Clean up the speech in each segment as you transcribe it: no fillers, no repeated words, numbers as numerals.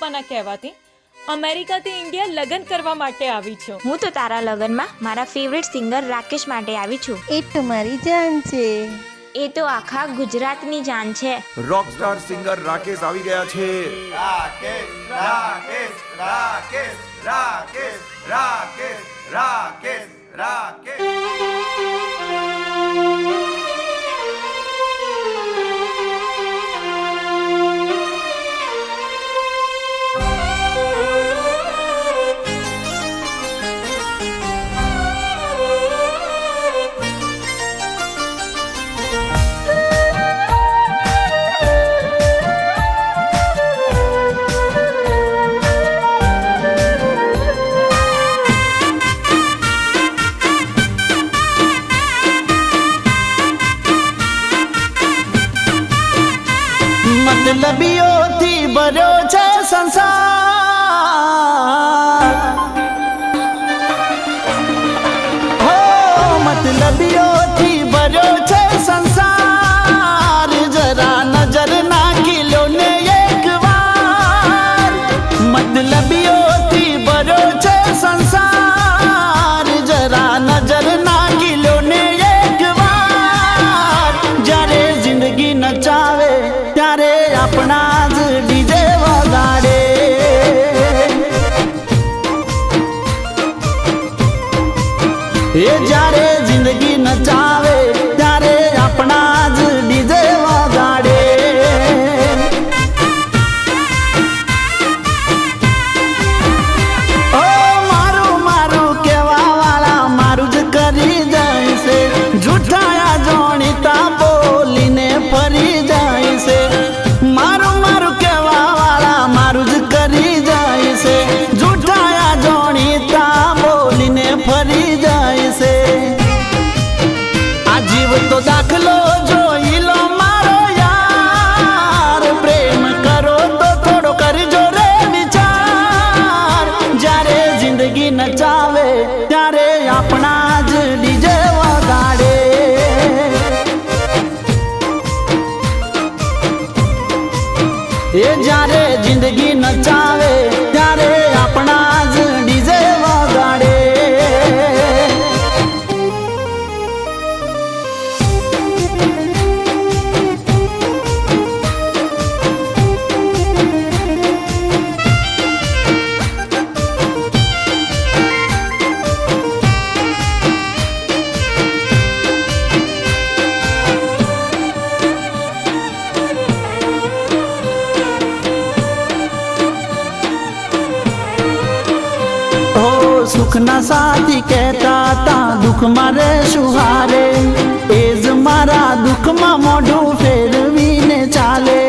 પપ્પાના કહેવાથી અમેરિકાથી ઇન્ડિયા લગ્ન કરવા માટે આવી છું. હું તો તારા લગ્નમાં મારા ફેવરેટ સિંગર રાકેશ માટે આવી છું. એ તો મારી જાન છે. એ તો આખા ગુજરાતની જાન છે. રોકસ્ટાર સિંગર રાકેશ આવી ગયા છે. રાકેશ રાકેશ રાકેશ રાકેશ રાકેશ રાકેશ રાકેશ मतलबियोથી ભર્યો છે સંસાર, હો मतलबियोથી ભર્યો છે સંસાર. જરા નજર નાખી લો ને એકવાર, मतलबियोથી ભર્યો છે સંસાર. જરા નજર નાખી લો ને એકવાર. જ્યારે જિંદગી નચાવે ત્યારે આપણા જ ડીજે વગાડે. એ જ્યારે જિંદગી નચાવે ત્યારે આપણા જ ડીજે વગાડે. ઓ મારું મારું કહેવા વાળા મારું જ કરી જાય છે. જૂઠાયા જોણીતા બોલીને ફરી જાય છે. મારું મારું કહેવા વાળા મારું જ કરી જાય છે. જૂઠાયા જોણીતા બોલીને ફરી જાય છે. આ જીવ તો દાખલો જોઈ લો મારો યાર. પ્રેમ કરો તો થોડો કરજો રે વિચાર. જ્યારે જિંદગી નચાવે ત્યારે આપણા જ ડીજે વગાડે. એ જ્યારે જિંદગી નચાવે ત્યારે આપણા જ ડીજે વગાડે. સુખના સાથી કહેતા તા દુઃખમાં રે સુહારે. એ જ મારા દુઃખમાં મોઢું ફેરવીને ચાલે.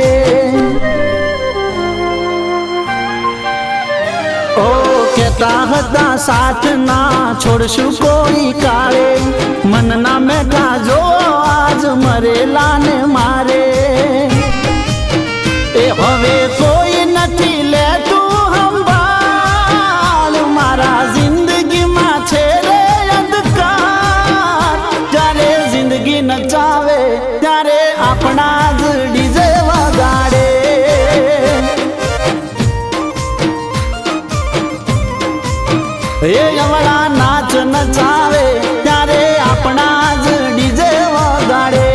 ઓ કહેતા હતા સાથ ના છોડશું કોઈ કાળે. મનના મેઠા જો આજ મરેલાને મારે. એ હવે કોઈ નથી લેતું સંભાળ. મારા જિંદગીમાં છે રે અંધકાર. જ્યારે જિંદગી નચાવે ત્યારે આપણા જ ડીજે વગાડે. એ અવળા નાચ નચાવે ત્યારે આપણા જ ડીજે વગાડે.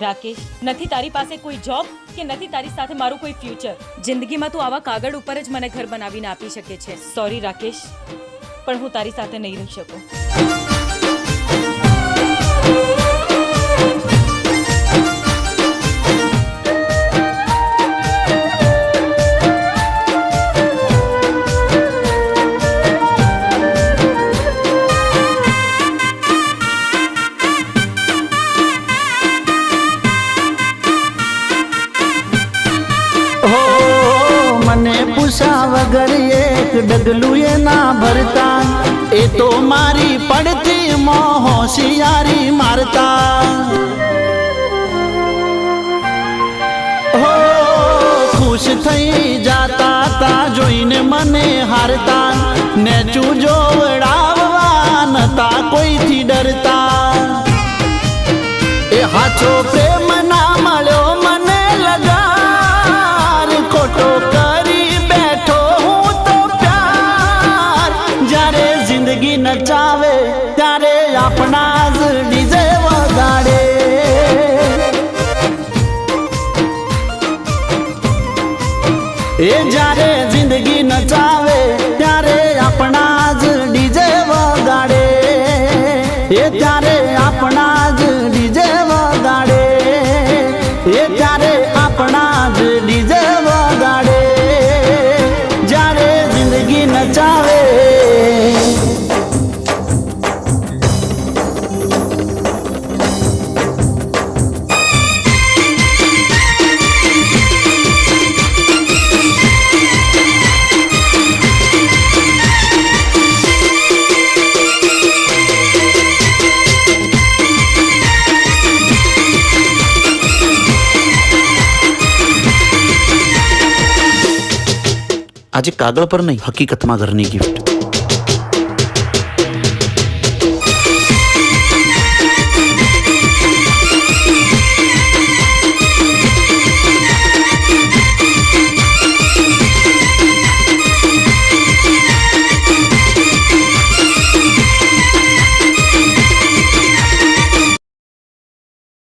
રાકેશ, નથી તારી પાસે કોઈ જોબ કે નથી તારી સાથે મારું કોઈ ફ્યુચર. જિંદગીમાં તું આવા કાગળ ઉપર જ મને ઘર બનાવીને આપી શકે છે. સોરી રાકેશ, પણ હું તારી સાથે નહીં રહી શકું. વગર એક ડગલું એ ના ભરતા. એ તો મારી પડતી મોં હોશિયારી મારતા. હો ખુશ થઈ જાતા તા જોઈને મને હારતા. ને જોવડાવવા નતા કોઈથી ડરતા. એ હાચો પ્રેમ ના મળ્યો મને લગા એ જ્યારે જિંદગી નચાવે ત્યારે આપણા જ ડીજે વગાડે, એ ત્યારે આપણા જ ડીજે વગાડે, એ ત્યારે આપણા જ ડીજે વગાડે, જ્યારે જિંદગી નચાવે. આજે કાગળ પર નહીં, હકીકતમાં ઘરની ગિફ્ટ.